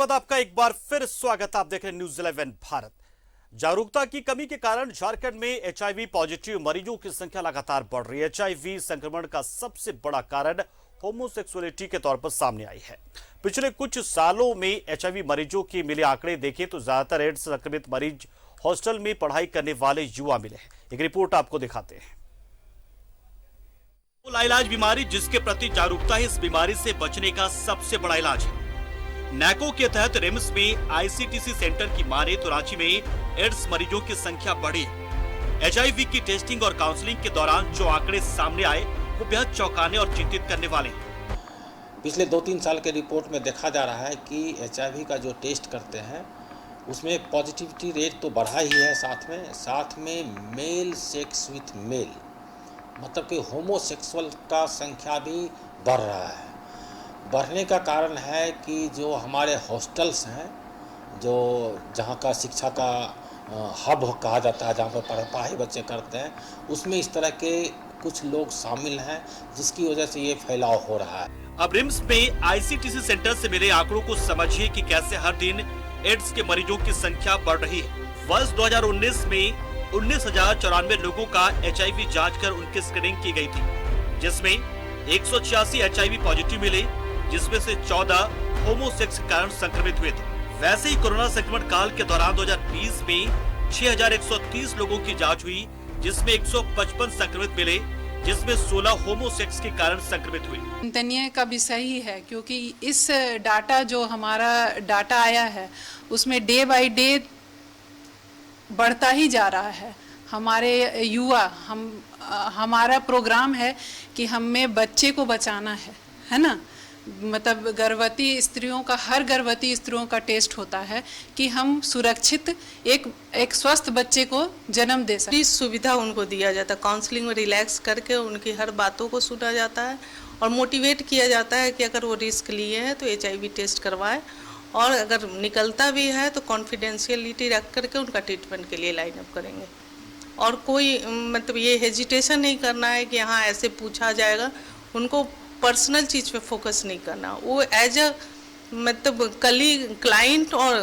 बाद आपका एक बार फिर स्वागत। आप देख रहे हैं न्यूज 11 भारत। जागरूकता की कमी के कारण झारखंड में एचआईवी पॉजिटिव मरीजों की संख्या लगातार बढ़ रही है। एचआईवी संक्रमण का सबसे बड़ा कारण होमोसेक्सुअलिटी के तौर पर सामने आई है। पिछले कुछ सालों में एचआईवी मरीजों के मिले आंकड़े देखें तो ज्यादातर एड्स संक्रमित मरीज हॉस्टल में पढ़ाई करने वाले युवा मिले हैं। एक रिपोर्ट आपको दिखाते हैं। लाइलाज बीमारी जिसके प्रति जागरूकता ही इस बीमारी से बचने का सबसे बड़ा इलाज है। नैको के तहत रिम्स में आईसीटीसी सेंटर की माने तो रांची में एड्स मरीजों की संख्या बढ़ी। एचआईवी की टेस्टिंग और काउंसलिंग के दौरान जो आंकड़े सामने आए वो बेहद चौंकाने और चिंतित करने वाले हैं। पिछले 2-3 साल के रिपोर्ट में देखा जा रहा है कि एचआईवी का जो टेस्ट करते हैं उसमें पॉजिटिविटी रेट तो बढ़ा ही है, साथ में मेल सेक्स विथ मेल मतलब कि होमोसेक्सुअल का संख्या भी बढ़ रहा है। बढ़ने का कारण है कि जो हमारे हॉस्टल्स हैं, जो जहाँ का शिक्षा का हब कहा जाता है, जहाँ पर पढ़ाई बच्चे करते हैं, उसमें इस तरह के कुछ लोग शामिल हैं जिसकी वजह से ये फैलाव हो रहा है। अब रिम्स में आईसीटीसी सेंटर से मिले आंकड़ों को समझिए कि कैसे हर दिन एड्स के मरीजों की संख्या बढ़ रही है। वर्ष 2019 में 19,094 लोगों का एचआईवी जांच कर उनकी स्क्रीनिंग की गई थी, जिसमें 186 एचआईवी पॉजिटिव मिले, जिसमें से 14 होमोसेक्स के कारण संक्रमित हुए थे। वैसे ही कोरोना संक्रमण काल के दौरान 2020 में 6,130 लोगों की जांच हुई, जिसमें 155 संक्रमित मिले, जिसमें 16 होमोसेक्स के कारण संक्रमित हुए। चिंतनीय का विषय ही है, क्योंकि इस डाटा जो हमारा डाटा आया है उसमें डे बाय डे बढ़ता ही जा रहा है। हमारे युवा हमारा प्रोग्राम है कि हमें बच्चे को बचाना है ना। मतलब गर्भवती स्त्रियों का, हर गर्भवती स्त्रियों का टेस्ट होता है कि हम सुरक्षित एक स्वस्थ बच्चे को जन्म दे सकें। सुविधा उनको दिया जाता है, काउंसलिंग में रिलैक्स करके उनकी हर बातों को सुना जाता है और मोटिवेट किया जाता है कि अगर वो रिस्क लिए हैं तो एचआईवी टेस्ट करवाएं, और अगर निकलता भी है तो कॉन्फिडेंशियलिटी रख करके उनका ट्रीटमेंट के लिए लाइन अप करेंगे। और कोई मतलब ये हेजिटेशन नहीं करना है कि हाँ ऐसे पूछा जाएगा। उनको पर्सनल चीज़ पे फोकस नहीं करना, वो एज अ मतलब क्लाइंट और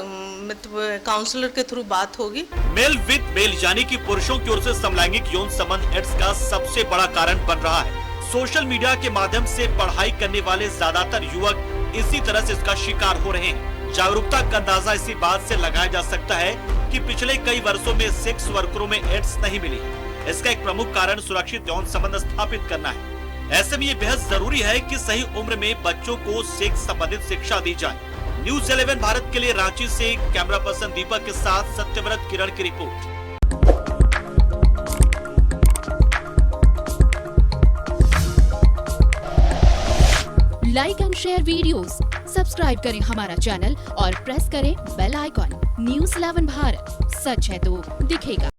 मतलब काउंसलर के थ्रू बात होगी। मेल विद मेल यानी कि पुरुषों की ओर से समलैंगिक यौन संबंध एड्स का सबसे बड़ा कारण बन रहा है। सोशल मीडिया के माध्यम से पढ़ाई करने वाले ज्यादातर युवक इसी तरह से इसका शिकार हो रहे हैं। जागरूकता का अंदाजा इसी बात से लगाया जा सकता है कि पिछले कई वर्षों में सेक्स वर्करों में एड्स नहीं मिली। इसका एक प्रमुख कारण सुरक्षित यौन संबंध स्थापित करना है। ऐसे में ये बेहद जरूरी है कि सही उम्र में बच्चों को सेक्स संबंधित शिक्षा दी जाए। न्यूज 11 भारत के लिए रांची से कैमरा पर्सन दीपक के साथ सत्यव्रत किरण की report. Like and share videos, subscribe करें हमारा चैनल और प्रेस करें बेल आइकॉन। न्यूज 11 भारत, सच है तो दिखेगा।